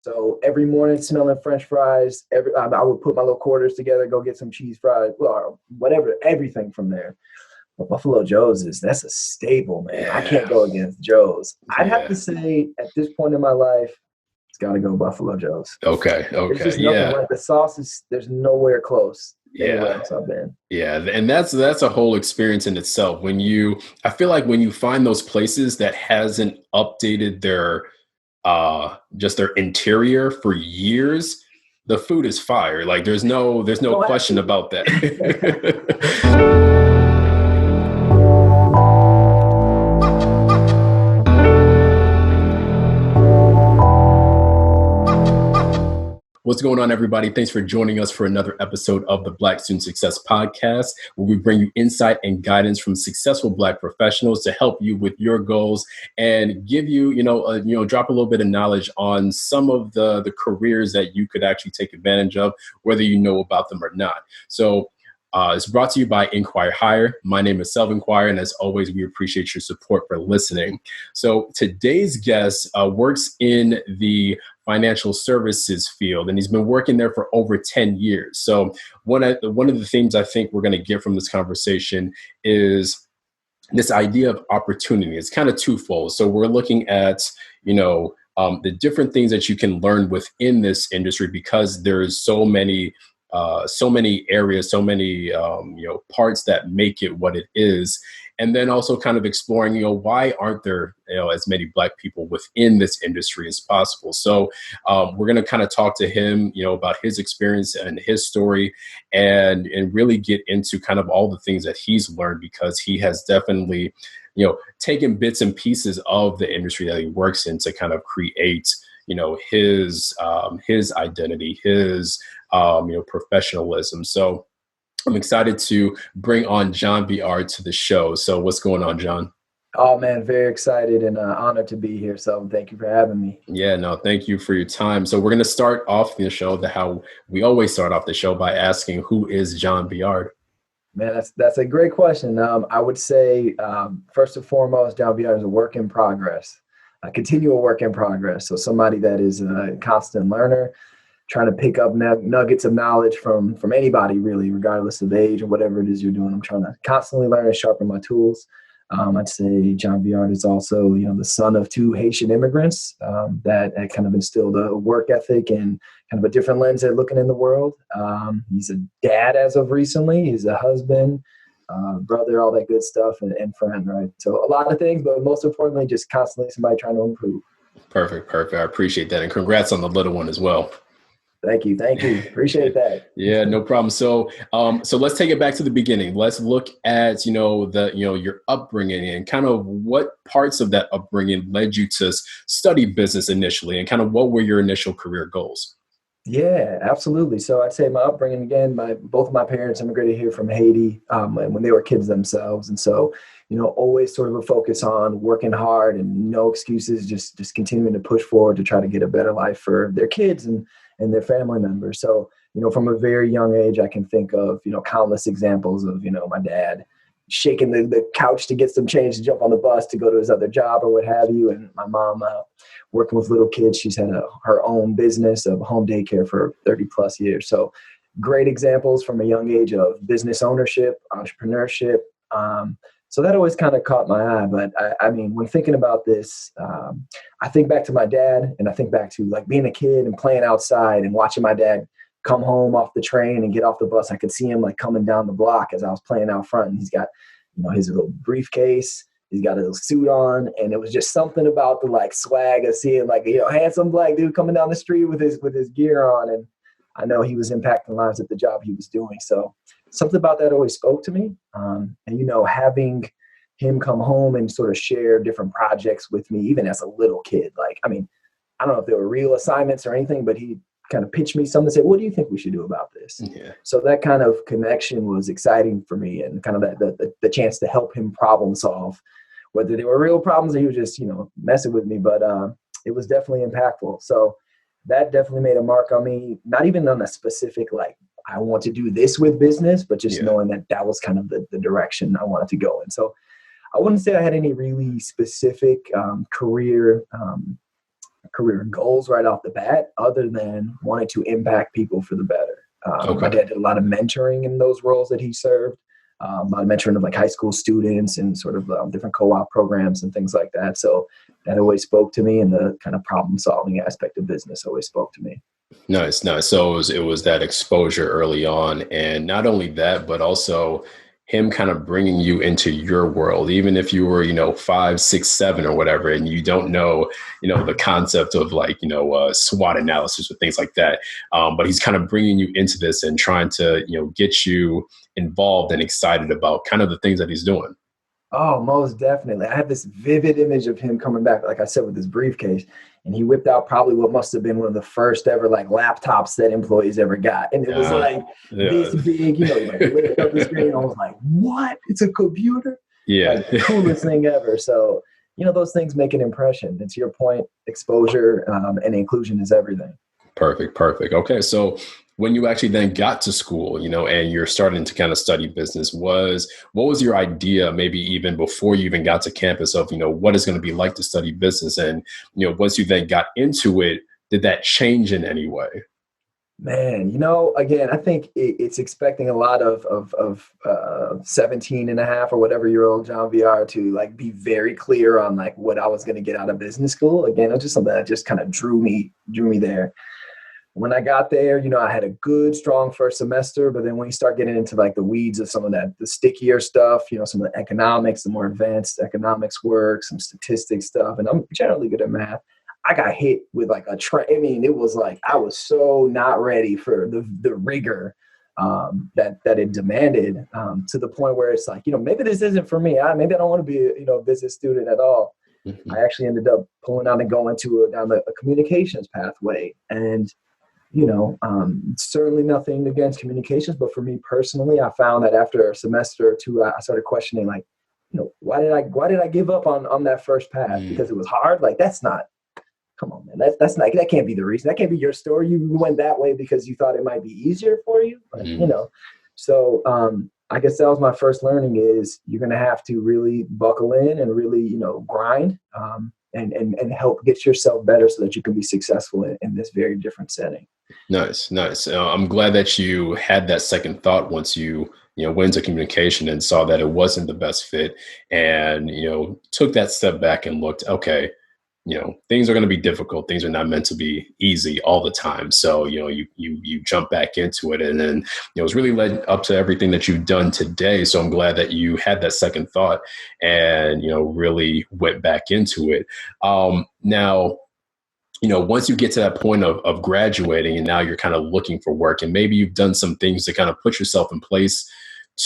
So every morning smelling French fries, I would put my little quarters together, go get some cheese fries, well, whatever, everything from there. But Buffalo Joe's that's a staple, man. I can't Yeah. go against Joe's. I'd have Yeah. to say at this point in my life, it's got to go Buffalo Joe's. Okay. There's Okay. just nothing Yeah. like the sauce there's nowhere close anywhere Yeah. else I've been. Yeah. And that's a whole experience in itself. I feel like when you find those places that hasn't updated their just their interior for years, the food is fire. Like there's no question about that. What's going on, everybody? Thanks for joining us for another episode of the Black Student Success Podcast, where we bring you insight and guidance from successful Black professionals to help you with your goals and give you, drop a little bit of knowledge on some of the careers that you could actually take advantage of, whether you know about them or not. So it's brought to you by InQuire Hire. My name is InQuire, and as always, we appreciate your support for listening. So today's guest works in the financial services field, and he's been working there for over 10 years. So one of the themes I think we're going to get from this conversation is this idea of opportunity. It's kind of twofold. So we're looking at, the different things that you can learn within this industry, because there's so many areas, so many parts that make it what it is. And then also kind of exploring, why aren't there, as many Black people within this industry as possible? So we're going to kind of talk to him, about his experience and his story, and really get into kind of all the things that he's learned, because he has definitely, taken bits and pieces of the industry that he works in to kind of create, his identity, his, professionalism. So I'm excited to bring on Jon Viard to the show. So what's going on, Jon? Oh, man, very excited and honored to be here. So thank you for having me. Yeah, no, thank you for your time. So we're going to start off the show how we always start off the show, by asking, who is Jon Viard? Man, that's a great question. I would say, first and foremost, Jon Viard is a work in progress, a continual work in progress. So somebody that is a constant learner, trying to pick up nuggets of knowledge from anybody, really, regardless of age or whatever it is you're doing. I'm trying to constantly learn and sharpen my tools. I'd say Jon Viard is also, the son of two Haitian immigrants that kind of instilled a work ethic and kind of a different lens at looking in the world. He's a dad as of recently. He's a husband, brother, all that good stuff, and friend, right? So a lot of things, but most importantly, just constantly somebody trying to improve. Perfect. I appreciate that. And congrats on the little one as well. Thank you. Appreciate that. Yeah, no problem. So let's take it back to the beginning. Let's look at, your upbringing and kind of what parts of that upbringing led you to study business initially, and kind of what were your initial career goals? Yeah, absolutely. So I'd say my upbringing, again, both of my parents immigrated here from Haiti when they were kids themselves. And so, always sort of a focus on working hard and no excuses, just continuing to push forward to try to get a better life for their kids and their family members. So, from a very young age, I can think of, countless examples of, my dad shaking the couch to get some change to jump on the bus to go to his other job or what have you. And my mom working with little kids. She's had her own business of home daycare for 30 plus years. So great examples from a young age of business ownership, entrepreneurship. So that always kind of caught my eye. But I mean, when thinking about this, I think back to my dad, and I think back to like being a kid and playing outside and watching my dad come home off the train and get off the bus. I could see him like coming down the block as I was playing out front, and he's got, his little briefcase, he's got a little suit on, and it was just something about the like swag of seeing like, handsome Black dude coming down the street with his gear on. And I know he was impacting lives at the job he was doing. So something about that always spoke to me. And, having him come home and sort of share different projects with me, even as a little kid, like, I mean, I don't know if they were real assignments or anything, but he kind of pitched me something and say, what do you think we should do about this? Yeah. So that kind of connection was exciting for me, and kind of the chance to help him problem solve, whether they were real problems or he was just, messing with me, but it was definitely impactful. So that definitely made a mark on me, not even on a specific, like, I want to do this with business, but just knowing that was kind of the direction I wanted to go in. So I wouldn't say I had any really specific career career goals right off the bat, other than wanting to impact people for the better. My Okay. dad did a lot of mentoring in those roles that he served, a lot of mentoring of like high school students and sort of different co-op programs and things like that. So that always spoke to me, and the kind of problem solving aspect of business always spoke to me. Nice, nice. So it was that exposure early on, and not only that, but also him kind of bringing you into your world, even if you were, 5, 6, 7 or whatever, and you don't know, the concept of like, SWOT analysis or things like that. But he's kind of bringing you into this and trying to, get you involved and excited about kind of the things that he's doing. Oh, most definitely. I have this vivid image of him coming back, like I said, with his briefcase, and he whipped out probably what must have been one of the first ever like laptops that employees ever got. And it was like Yeah, this big, like lift up the screen. I was like, what? It's a computer? yeah. Like the coolest thing ever. So, those things make an impression. And to your point, exposure and inclusion is everything. Perfect, perfect. Okay, so when you actually then got to school, and you're starting to kind of study business, what was your idea, maybe even before you even got to campus, of what it's going to be like to study business, and once you then got into it, did that change in any way? Man, again, I think it's expecting a lot of 17 and a half or whatever year old Jon Viard to like be very clear on like what I was going to get out of business school. Again, it's just something that just kind of drew me there. When I got there, I had a good, strong first semester, but then when you start getting into like the weeds of some of that, the stickier stuff, some of the economics, the more advanced economics work, some statistics stuff, and I'm generally good at math. I got hit with like it was like I was so not ready for the rigor that it demanded, to the point where it's like, maybe this isn't for me. Maybe I don't want to be a business student at all. Mhm. I actually ended up pulling out and going down a communications pathway, and certainly nothing against communications, but for me personally, I found that after a semester or two, I started questioning, like, why did I give up on that first path? Mm. Because it was hard? Like, come on, man, that's not, that can't be the reason. That can't be your story. You went that way because you thought it might be easier for you. But, Mm. so I guess that was my first learning, is you're going to have to really buckle in and really, grind, and help get yourself better so that you can be successful in this very different setting. Nice, nice. I'm glad that you had that second thought once you went into communication and saw that it wasn't the best fit, and took that step back and looked, okay, things are going to be difficult. Things are not meant to be easy all the time. So you jump back into it, and then it's really led up to everything that you've done today. So I'm glad that you had that second thought and really went back into it. Now, once you get to that point of graduating, and now you're kind of looking for work, and maybe you've done some things to kind of put yourself in place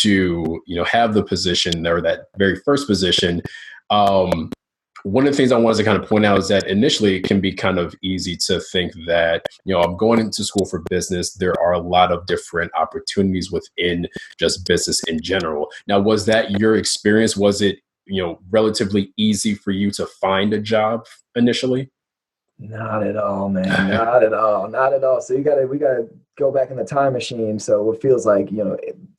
to, have the position, or that very first position. One of the things I wanted to kind of point out is that initially it can be kind of easy to think that, I'm going into school for business. There are a lot of different opportunities within just business in general. Now, was that your experience? Was it, relatively easy for you to find a job initially? Not at all, man. Not at all. Not at all. So we gotta go back in the time machine. So it feels like,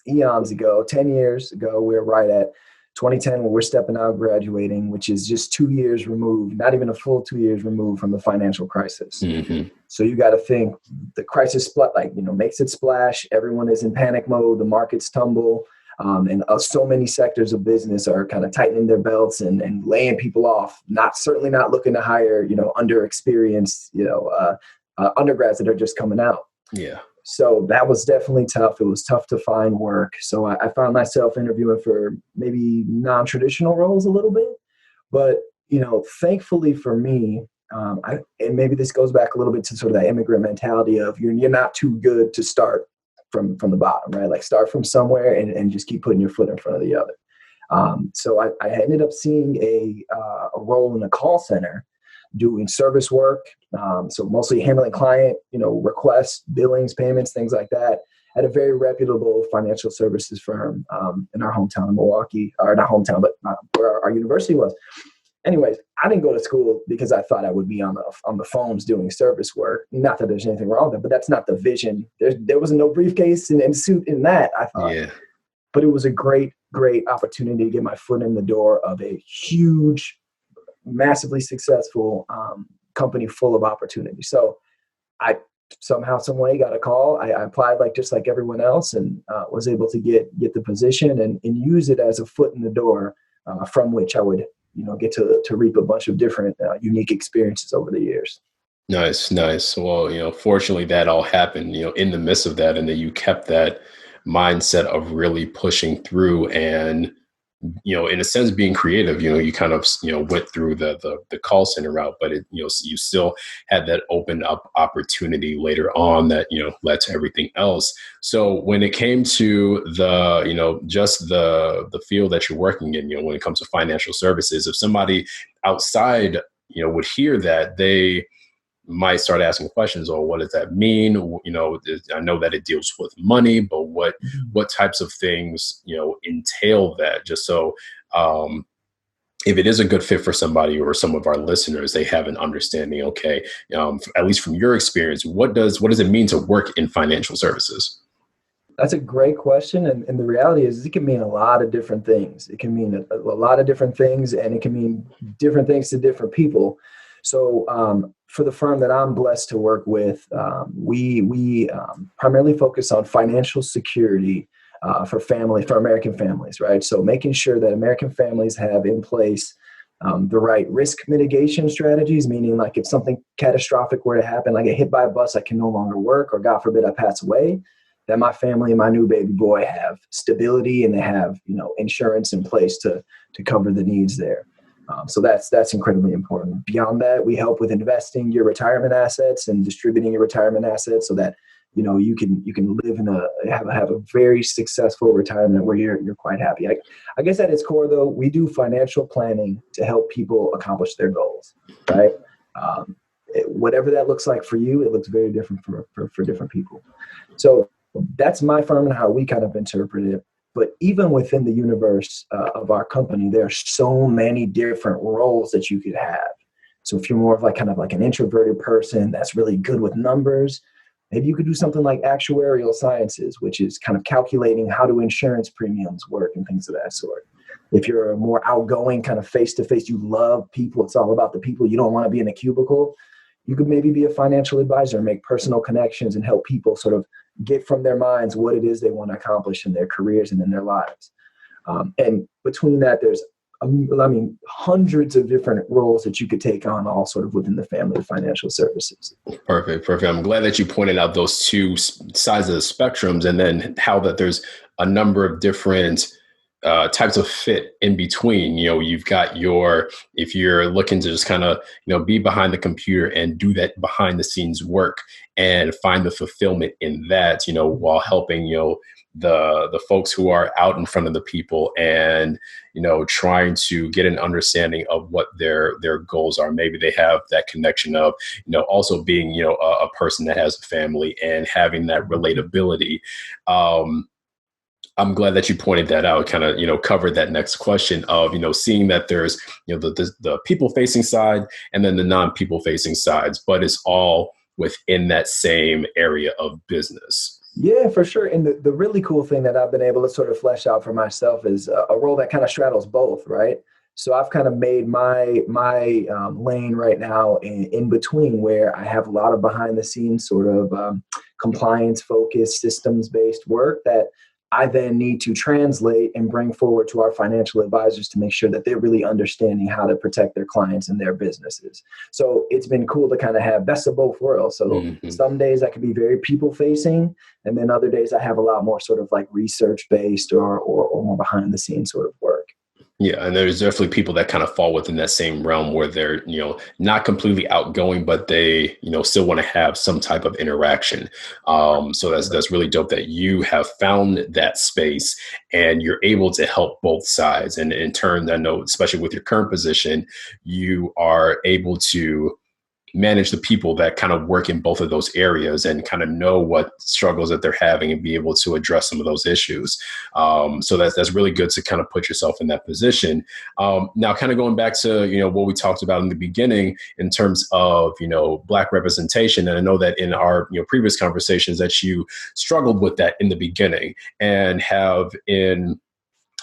eons ago, 10 years ago, we're right at 2010 when we're stepping out, graduating, which is just 2 years removed, not even a full 2 years removed from the financial crisis. Hmm. So you got to think the crisis makes it splash. Everyone is in panic mode. The markets tumble. And so many sectors of business are kind of tightening their belts and laying people off. Certainly not looking to hire, underexperienced, undergrads that are just coming out. Yeah. So that was definitely tough. It was tough to find work. So I found myself interviewing for maybe non-traditional roles a little bit, but thankfully for me, and maybe this goes back a little bit to sort of that immigrant mentality of you're not too good to start from the bottom, right? Like start from somewhere and just keep putting your foot in front of the other. So I ended up seeing a role in a call center doing service work. So mostly handling client, requests, billings, payments, things like that, at a very reputable financial services firm in our hometown in Milwaukee, or not hometown, but where our university was. Anyways, I didn't go to school because I thought I would be on the phones doing service work. Not that there's anything wrong with it, but that's not the vision. There was no briefcase and suit in that, I thought. Yeah. But it was a great, great opportunity to get my foot in the door of a huge, massively successful company full of opportunity. So I somehow, some way got a call. I applied just like everyone else, and was able to get the position and use it as a foot in the door from which I would, get to reap a bunch of different unique experiences over the years. Nice, nice. Well, fortunately that all happened, in the midst of that, and that you kept that mindset of really pushing through and, in a sense being creative. You kind of, went through the call center route, but you still had that open up opportunity later on that, led to everything else. So when it came to just the field that you're working in, when it comes to financial services, if somebody outside, would hear that, they might start asking questions, or what does that mean? I know that it deals with money, but what types of things, entail that, just so, if it is a good fit for somebody or some of our listeners, they have an understanding, okay, at least from your experience, what does it mean to work in financial services? That's a great question. And the reality is it can mean a lot of different things. It can mean a lot of different things, and it can mean different things to different people. So for the firm that I'm blessed to work with, we primarily focus on financial security for American families, right? So making sure that American families have in place the right risk mitigation strategies, meaning if something catastrophic were to happen, I get hit by a bus, I can no longer work, or God forbid I pass away, that my family and my new baby boy have stability, and they have insurance in place to cover the needs there. So that's incredibly important. Beyond that, we help with investing your retirement assets and distributing your retirement assets so that you can live have a very successful retirement where you're quite happy. I guess at its core, though, we do financial planning to help people accomplish their goals, right? Whatever that looks like for you, it looks very different for different people. So that's my firm and how we kind of interpret it. But even within the universe of our company, there are so many different roles that you could have. So if you're more of an introverted person that's really good with numbers, maybe you could do something like actuarial sciences, which is kind of calculating how do insurance premiums work and things of that sort. If you're a more outgoing kind of face-to-face, you love people, it's all about the people, you don't want to be in a cubicle, you could maybe be a financial advisor and make personal connections and help people sort of get from their minds what it is they want to accomplish in their careers and in their lives. And between that, there's, hundreds of different roles that you could take on, all sort of within the family of financial services. Perfect. I'm glad that you pointed out those two sides of the spectrums, and then how that there's a number of different types of fit in between. You've got if you're looking to just kind of, be behind the computer and do that behind the scenes work and find the fulfillment in that, while helping, the folks who are out in front of the people and, trying to get an understanding of what their goals are. Maybe they have that connection of, also being, a person that has a family and having that relatability. I'm glad that you pointed that out, kind of, covered that next question of, seeing that there's, the people facing side and then the non-people facing sides, but it's all within that same area of business. Yeah, for sure. And the really cool thing that I've been able to sort of flesh out for myself is a role that kind of straddles both, right? So I've kind of made my lane right now in between, where I have a lot of behind the scenes sort of compliance focused, systems based work that I then need to translate and bring forward to our financial advisors to make sure that they're really understanding how to protect their clients and their businesses. So it's been cool to kind of have best of both worlds. So some days I can be very people facing, and then other days I have a lot more sort of research based or more behind the scenes sort of work. Yeah, and there's definitely people that kind of fall within that same realm where they're, not completely outgoing, but they, still want to have some type of interaction. So that's really dope that you have found that space and you're able to help both sides. And in turn, I know, especially with your current position, you are able to manage the people that kind of work in both of those areas and kind of know what struggles that they're having and be able to address some of those issues. So that's really good to kind of put yourself in that position. Now, kind of going back to, what we talked about in the beginning in terms of, Black representation. And I know that in our, previous conversations that you struggled with that in the beginning and have in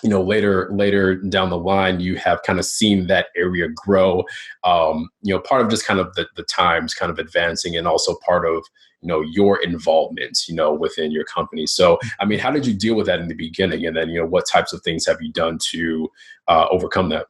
later down the line, you have kind of seen that area grow, part of just kind of the times kind of advancing, and also part of, your involvement, within your company. So, I mean, how did you deal with that in the beginning? And then, what types of things have you done to overcome that?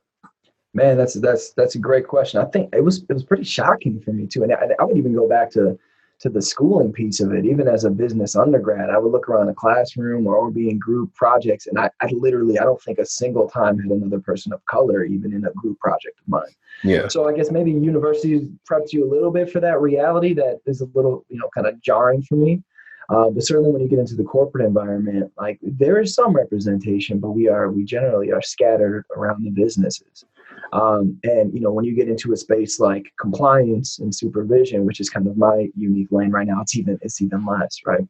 Man, that's a great question. I think it was pretty shocking for me too, and I would even go back to the schooling piece of it. Even as a business undergrad, I would look around a classroom or be in group projects, and I literally, I don't think a single time had another person of color even in a group project of mine. Yeah. So I guess maybe university prepped you a little bit for that reality that is a little, kind of jarring for me. But certainly when you get into the corporate environment, like there is some representation, but we generally are scattered around the businesses. And when you get into a space like compliance and supervision, which is kind of my unique lane right now, it's even less, right?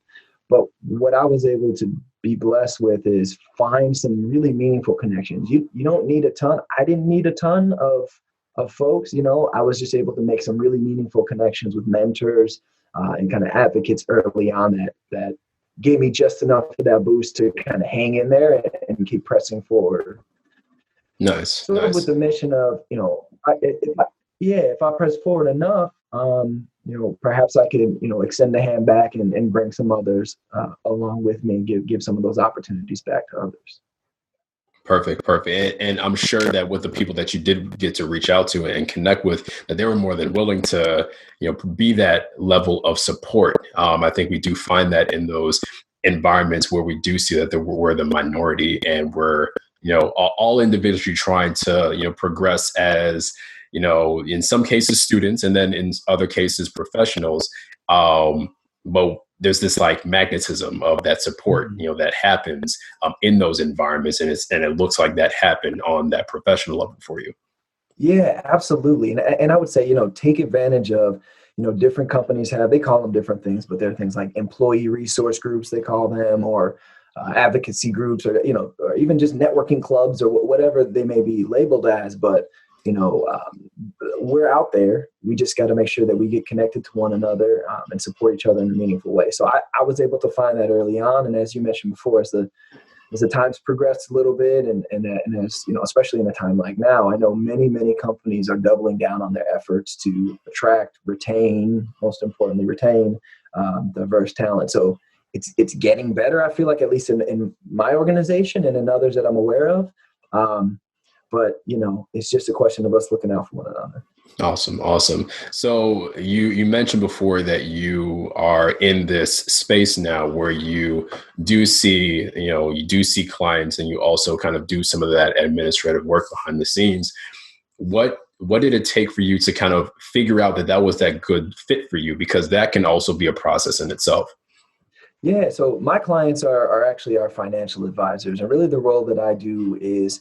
But what I was able to be blessed with is find some really meaningful connections. You don't need a ton. I didn't need a ton of folks. I was just able to make some really meaningful connections with mentors and kind of advocates early on that gave me just enough of that boost to kind of hang in there and keep pressing forward. Nice. Sort of with the mission of, if I press forward enough, perhaps I could, extend the hand back and bring some others along with me and give some of those opportunities back to others. Perfect. And I'm sure that with the people that you did get to reach out to and connect with, that they were more than willing to, be that level of support. I think we do find that in those environments where we do see that we're the minority and we're, all individually trying to, progress as, in some cases students, and then in other cases professionals. But there's this like magnetism of that support, that happens in those environments, and it looks like that happened on that professional level for you. Yeah, absolutely. And I would say, take advantage of, different companies they call them different things, but there are things like employee resource groups, they call them, or advocacy groups, or, or even just networking clubs or whatever they may be labeled as. But, we're out there. We just got to make sure that we get connected to one another and support each other in a meaningful way. So I was able to find that early on. And as you mentioned before, as the times progressed a little bit, and as, especially in a time like now, I know many companies are doubling down on their efforts to attract, most importantly, retain diverse talent. So it's getting better, I feel like, at least in my organization and in others that I'm aware of. But, it's just a question of us looking out for one another. Awesome. So you mentioned before that you are in this space now where you do see, clients, and you also kind of do some of that administrative work behind the scenes. What did it take for you to kind of figure out that was that good fit for you? Because that can also be a process in itself. Yeah. So my clients are actually our financial advisors, and really the role that I do is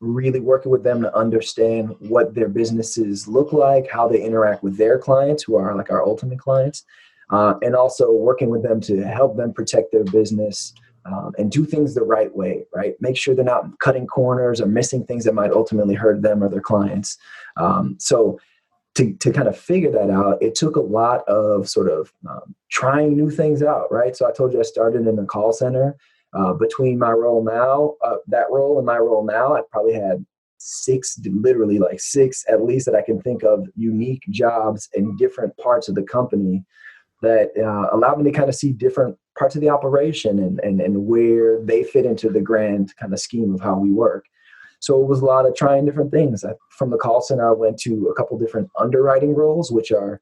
really working with them to understand what their businesses look like, how they interact with their clients, who are like our ultimate clients, and also working with them to help them protect their business and do things the right way, right? Make sure they're not cutting corners or missing things that might ultimately hurt them or their clients. So to kind of figure that out, it took a lot of sort of trying new things out, right? So I told you I started in a call center. Between my role now, that role and my role now, I probably had literally six at least that I can think of, unique jobs in different parts of the company that allowed me to kind of see different parts of the operation and where they fit into the grand kind of scheme of how we work. So it was a lot of trying different things. From the call center, I went to a couple different underwriting roles, which are,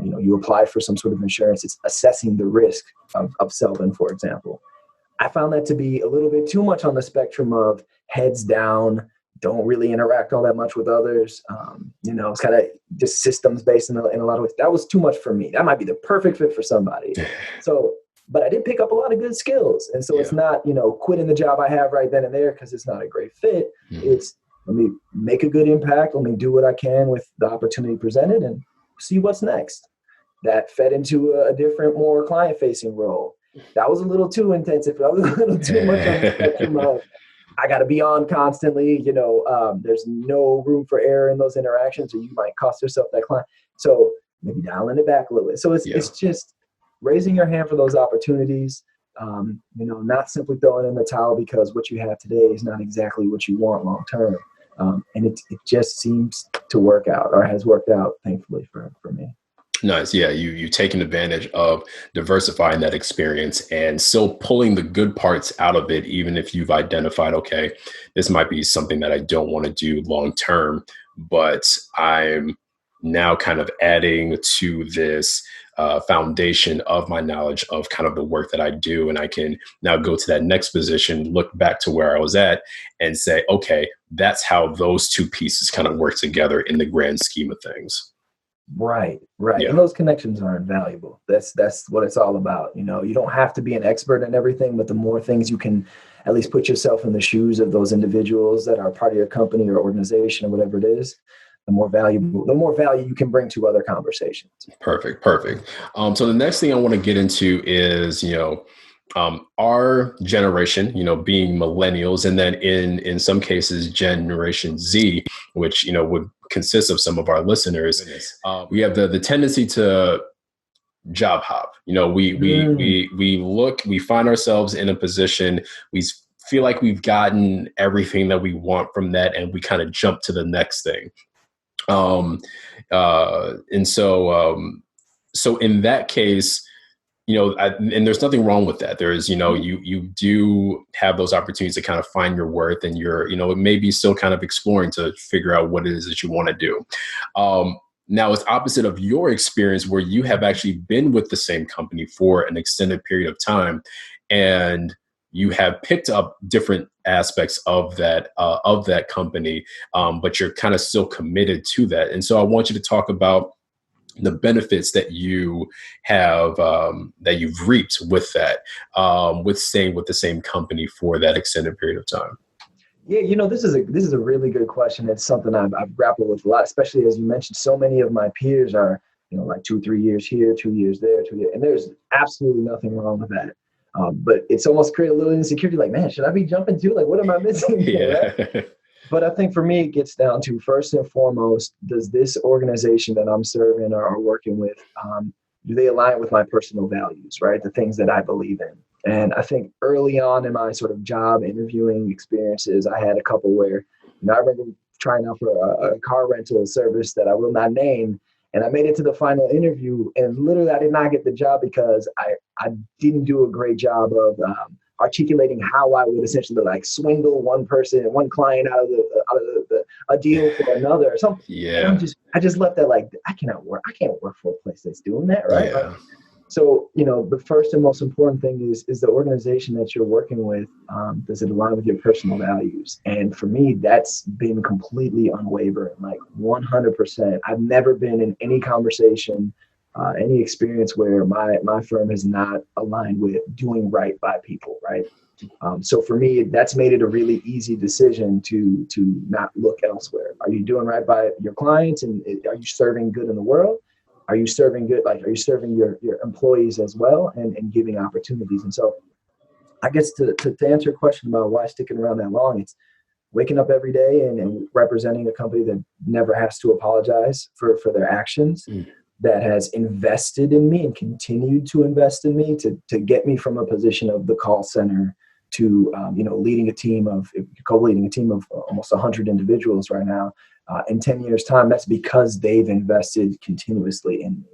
you apply for some sort of insurance. It's assessing the risk of selling, for example. I found that to be a little bit too much on the spectrum of heads down, don't really interact all that much with others. It's kind of just systems based in a lot of ways. That was too much for me. That might be the perfect fit for somebody. So, but I did pick up a lot of good skills. And so It's not, quitting the job I have right then and there because it's not a great fit. Mm-hmm. It's let me make a good impact. Let me do what I can with the opportunity presented and see what's next. That fed into a different, more client-facing role. That was a little too intensive. That was a little too much on the spectrum of I got to be on constantly. There's no room for error in those interactions, or you might cost yourself that client. So maybe dialing it back a little bit. So it's just raising your hand for those opportunities, Not simply throwing in the towel because what you have today is not exactly what you want long term. And it just seems to work out, or has worked out, thankfully, for me. Nice. Yeah. You've taken advantage of diversifying that experience and still pulling the good parts out of it, even if you've identified, okay, this might be something that I don't want to do long term, but I'm now kind of adding to this foundation of my knowledge of kind of the work that I do. And I can now go to that next position, look back to where I was at and say, okay, that's how those two pieces kind of work together in the grand scheme of things. Right. Yeah. And those connections are invaluable. That's what it's all about. You don't have to be an expert in everything, but the more things you can at least put yourself in the shoes of those individuals that are part of your company or organization or whatever it is, the more value you can bring to other conversations. Perfect. So the next thing I want to get into is, our generation, being millennials, and then in some cases, Generation Z, which, would consist of some of our listeners. We have the tendency to job hop. We find ourselves in a position, we feel like we've gotten everything that we want from that, and we kind of jump to the next thing. So in that case, and there's nothing wrong with that. There is, you do have those opportunities to kind of find your worth, and you're, it may be still kind of exploring to figure out what it is that you want to do. Now it's opposite of your experience where you have actually been with the same company for an extended period of time, and you have picked up different aspects of that company, but you're kind of still committed to that. And so I want you to talk about the benefits that you have, that you've reaped with that, with staying with the same company for that extended period of time. Yeah, this is a really good question. It's something I've grappled with a lot, especially as you mentioned. So many of my peers are, like 2-3 years here, 2 years there, 2 years, and there's absolutely nothing wrong with that. But it's almost created a little insecurity. Like, man, should I be jumping too? Like, what am I missing? Yeah. Right? But I think for me, it gets down to, first and foremost, does this organization that I'm serving or working with, do they align with my personal values, right? The things that I believe in. And I think early on in my sort of job interviewing experiences, I had a couple where, I remember trying out for a car rental service that I will not name. And I made it to the final interview, and literally I did not get the job because I didn't do a great job of articulating how I would essentially like swindle one client out of a deal for another or something. Yeah. And I just left that like, I can't work for a place that's doing that, right? Yeah. So, the first and most important thing is the organization that you're working with, does it align with your personal values? And for me, that's been completely unwavering, like 100%. I've never been in any conversation, any experience where my firm has not aligned with doing right by people, right? So for me, that's made it a really easy decision to not look elsewhere. Are you doing right by your clients, and are you serving good in the world? Are you serving good? Like, are you serving your employees as well, and giving opportunities? And so I guess to answer your question about why sticking around that long, it's waking up every day and representing a company that never has to apologize for their actions, that has invested in me and continued to invest in me to get me from a position of the call center to, leading a team of almost 100 individuals right now. In 10 years' time, that's because they've invested continuously in me.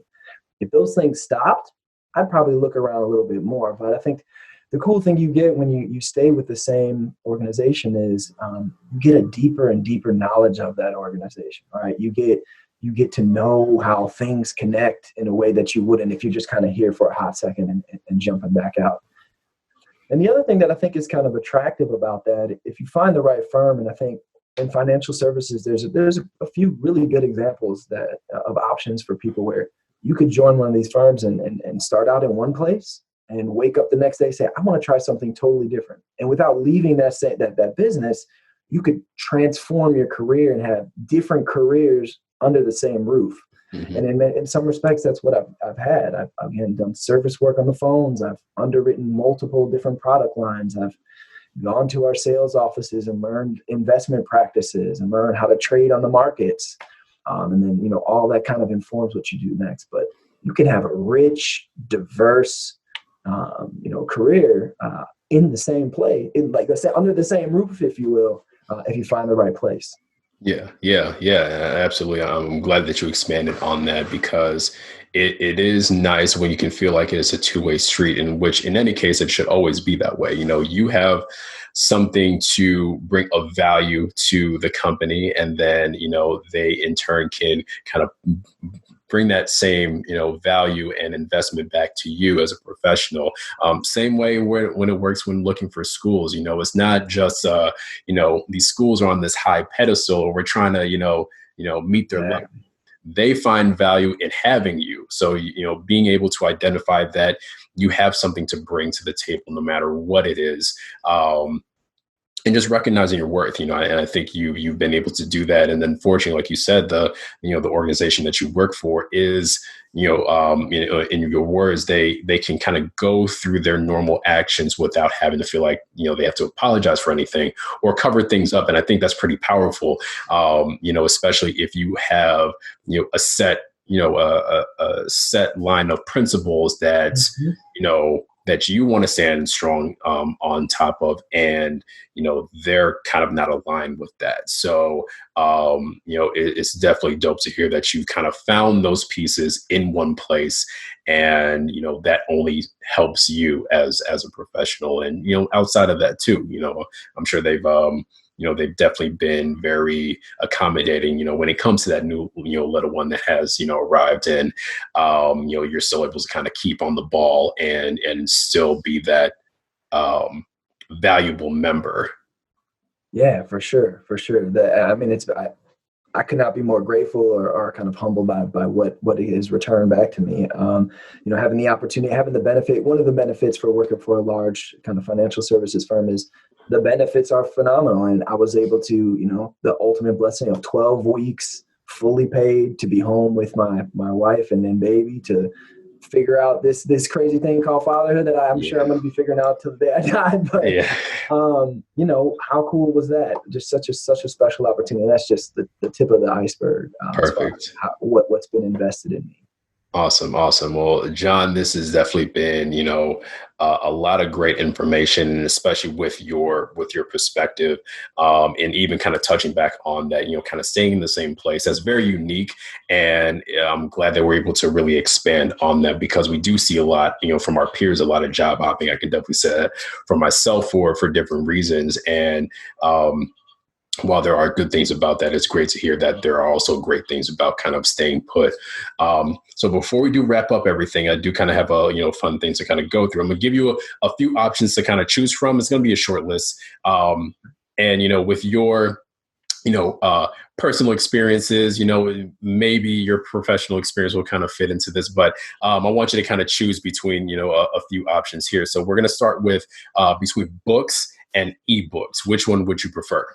If those things stopped, I'd probably look around a little bit more. But I think the cool thing you get when you stay with the same organization is you get a deeper and deeper knowledge of that organization, right? You get to know how things connect in a way that you wouldn't if you're just kind of here for a hot second and jumping back out. And the other thing that I think is kind of attractive about that, if you find the right firm, and I think in financial services, there's a few really good examples of options for people where you could join one of these firms and start out in one place and wake up the next day and say, I want to try something totally different. And without leaving that business, you could transform your career and have different careers under the same roof. Mm-hmm. And in some respects, that's what I've had. I've again done service work on the phones. I've underwritten multiple different product lines. I've gone to our sales offices and learned investment practices and learned how to trade on the markets. And then, all that kind of informs what you do next. But you can have a rich, diverse career in the same play, under the same roof, if you will, if you find the right place. Yeah, absolutely. I'm glad that you expanded on that because it is nice when you can feel like it's a two-way street, in which in any case, it should always be that way. You have something to bring of value to the company, and then, they in turn can kind of bring that same, value and investment back to you as a professional. Same way when it works when looking for schools, it's not just, these schools are on this high pedestal. We're trying to, meet their level. They find value in having you. So, being able to identify that you have something to bring to the table, no matter what it is. And just recognizing your worth, and I think you've been able to do that. And then fortunately, like you said, the organization that you work for is, in your words, they can kind of go through their normal actions without having to feel like, they have to apologize for anything or cover things up. And I think that's pretty powerful, especially if you have, a set, a set line of principles that, that you want to stand strong on top of, and they're kind of not aligned with that. So it's definitely dope to hear that you kind of found those pieces in one place, and that only helps you as a professional. And outside of that too, I'm sure they've definitely been very accommodating, when it comes to that new, little one that has, arrived, and, you're still able to kind of keep on the ball and still be that valuable member. Yeah, for sure. I could not be more grateful or kind of humbled by what it has returned back to me. Having the opportunity, having the benefit, one of the benefits for working for a large kind of financial services firm is the benefits are phenomenal. And I was able to, the ultimate blessing of 12 weeks fully paid to be home with my wife and then baby, to figure out this crazy thing called fatherhood that I'm sure I'm going to be figuring out till the day I die. But, how cool was that? Just such a special opportunity. And that's just the tip of the iceberg. Perfect. What's been invested in me. Awesome. Well, Jon, this has definitely been, a lot of great information, especially with your perspective, and even kind of touching back on that, kind of staying in the same place. That's very unique. And I'm glad that we're able to really expand on that, because we do see a lot, from our peers, a lot of job hopping. I can definitely say that for myself for different reasons. And, while there are good things about that, it's great to hear that there are also great things about kind of staying put. So before we do wrap up everything, I do kind of have a, fun thing to kind of go through. I'm going to give you a few options to kind of choose from. It's going to be a short list. And, with your, personal experiences, maybe your professional experience will kind of fit into this, but I want you to kind of choose between, a few options here. So we're going to start with between books and ebooks. Which one would you prefer?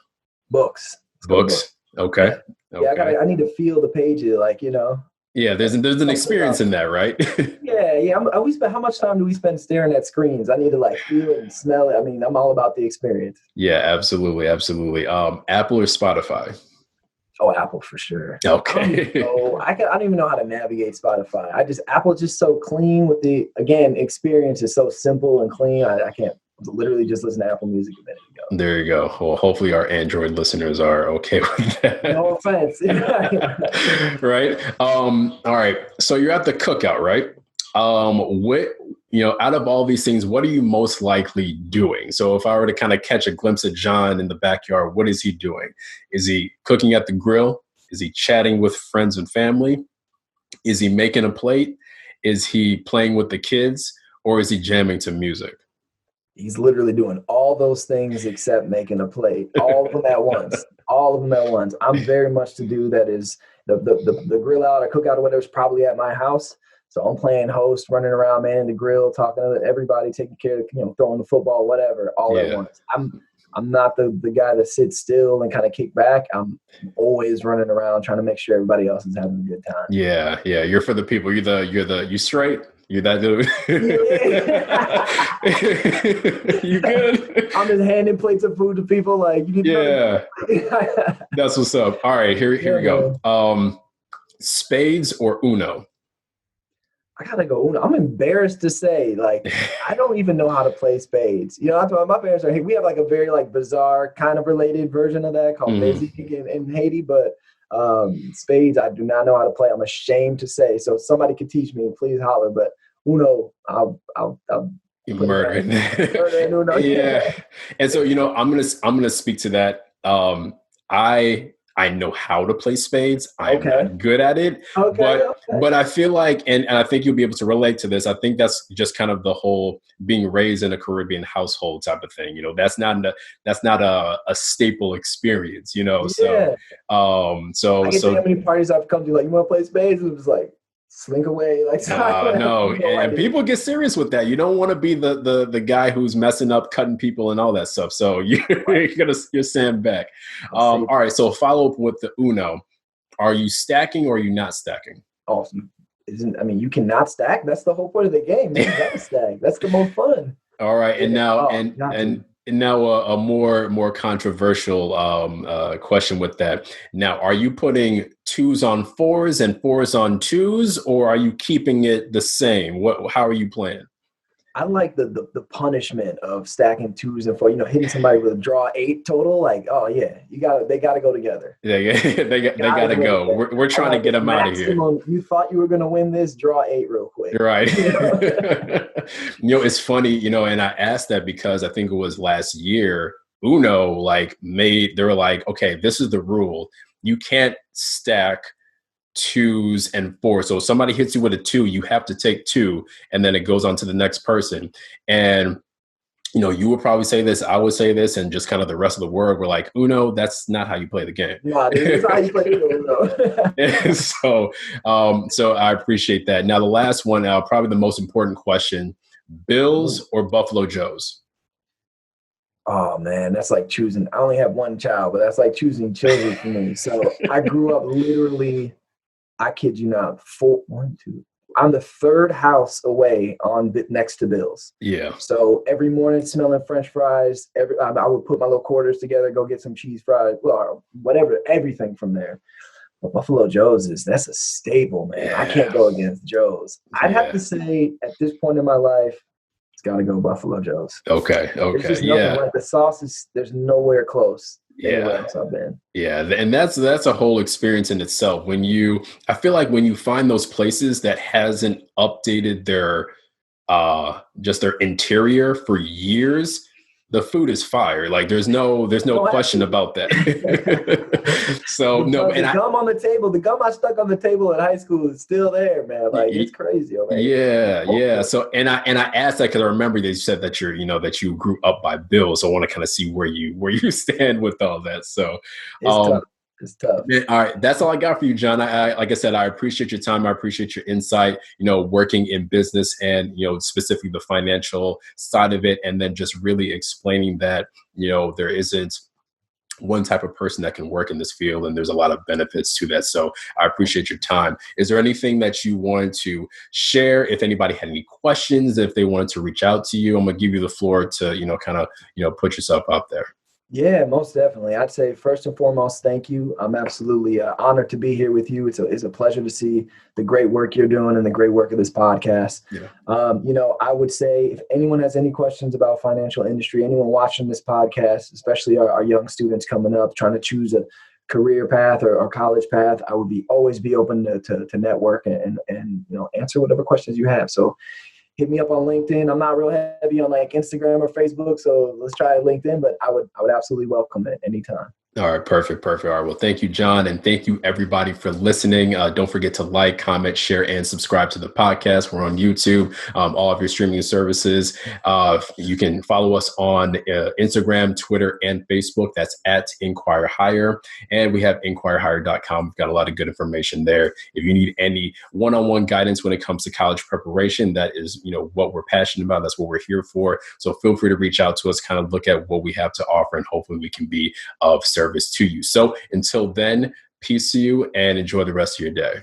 Books. Books. Okay. Yeah, I need to feel the pages, Yeah, there's an experience in that, right? Yeah. How much time do we spend staring at screens? I need to feel it and smell it. I mean, I'm all about the experience. Yeah, absolutely. Apple or Spotify? Oh, Apple for sure. Okay. I don't even know how to navigate Spotify. Apple's just so clean with the experience is so simple and clean. I can't literally just listen to Apple Music a minute ago. There you go. Well, hopefully our Android listeners are okay with that. No offense. Right. All right. So you're at the cookout, right? Out of all these things, what are you most likely doing? So if I were to kind of catch a glimpse of Jon in the backyard, what is he doing? Is he cooking at the grill? Is he chatting with friends and family? Is he making a plate? Is he playing with the kids? Or is he jamming to music? He's literally doing all those things except making a plate. All of them at once. I'm very much to do that is the grill out or cookout or whatever is probably at my house. So I'm playing host, running around, manning the grill, talking to everybody, taking care of, throwing the football, whatever, all at once. I'm not the guy that sits still and kind of kick back. I'm always running around trying to make sure everybody else is having a good time. Yeah. You're for the people. You straight. You're that dude. You good? I'm just handing plates of food to people you need. That's what's up. All right, here we go. Spades or Uno? I gotta go Uno. I'm embarrassed to say, like, I don't even know how to play spades. You know, that's why my parents are. We have like a very like bizarre kind of related version of that called Bezique in Haiti, but spades I do not know how to play. I'm ashamed to say. So if somebody could teach me, please holler. But Uno, I'll put Murder. murder in Uno. Yeah. And so, I'm gonna speak to that. I know how to play spades. I'm not good at it, but I feel like, and I think you'll be able to relate to this. I think that's just kind of the whole being raised in a Caribbean household type of thing. That's not a staple experience. Yeah. So I can tell you how many parties I've come to. Like, you want to play spades? And it was like, slink away. Like, no, and people get serious with that. You don't want to be the guy who's messing up, cutting people, and all that stuff. So you're stand back. All right. So follow up with the Uno. Are you stacking or are you not stacking? Awesome. You cannot stack. That's the whole point of the game. You gotta stack. That's the most fun. All right. And now and now a more controversial question with that. Now, are you putting 2s on 4s and 4s on 2s, or are you keeping it the same? How are you playing? I like the punishment of stacking 2s and 4s. Hitting somebody with a draw 8 total. Like, oh yeah, they gotta go together. Yeah, they gotta go. We're trying to get them out of here. You thought you were gonna win this? Draw 8 real quick. Right. It's funny. And I asked that because I think it was last year. Uno they were like, okay, this is the rule. You can't stack 2s and 4s. So if somebody hits you with a 2, you have to take 2, and then it goes on to the next person. And you would probably say this, I would say this, and just kind of the rest of the world were like, Uno, that's not how you play the game. Yeah, that's how you play Uno. So I appreciate that. Now the last one, probably the most important question: Bills or Buffalo Joes? Oh man, that's like choosing. I only have one child, but that's like choosing children for me. So I grew up literally, I kid you not, 1, 2. I'm the 3rd house away next to Bill's. Yeah. So every morning smelling French fries. I would put my little quarters together, go get some cheese fries, well, whatever, everything from there. But Buffalo Joe's that's a staple, man. Yeah. I can't go against Joe's. I'd have to say at this point in my life, it's got to go Buffalo Joe's. Okay. There's just nothing like the sauce there's nowhere close. Anywhere else I've been. Yeah, and that's a whole experience in itself. I feel like when you find those places that hasn't updated their just their interior for years, the food is fire. Like there's no question about that. So no, and the gum on the table, the gum I stuck on the table in high school is still there, man. Like it's crazy. Yeah. So and I asked that because I remember they said that that you grew up by Bill. So I want to kind of see where you stand with all that. So it's tough. Man, all right. That's all I got for you, John. I like I said, I appreciate your time. I appreciate your insight, working in business and, specifically the financial side of it. And then just really explaining that, there isn't one type of person that can work in this field. And there's a lot of benefits to that. So I appreciate your time. Is there anything that you wanted to share? If anybody had any questions, if they wanted to reach out to you, I'm going to give you the floor to, kind of, put yourself out there. Yeah, most definitely. I'd say first and foremost, thank you. I'm absolutely honored to be here with you. It's a pleasure to see the great work you're doing and the great work of this podcast. Yeah. I would say if anyone has any questions about financial industry, anyone watching this podcast, especially our young students coming up, trying to choose a career path or college path, I would always be open to network and answer whatever questions you have. So hit me up on LinkedIn. I'm not real heavy on like Instagram or Facebook, so let's try LinkedIn, but I would absolutely welcome it anytime. All right. Perfect. All right. Well, thank you, John. And thank you everybody for listening. Don't forget to like, comment, share, and subscribe to the podcast. We're on YouTube, all of your streaming services. You can follow us on Instagram, Twitter, and Facebook. That's at InQuire Hire. And we have InQuireHire.com. We've got a lot of good information there. If you need any one-on-one guidance when it comes to college preparation, that is, what we're passionate about. That's what we're here for. So feel free to reach out to us, kind of look at what we have to offer, and hopefully we can be of service to you. So until then, peace to you and enjoy the rest of your day.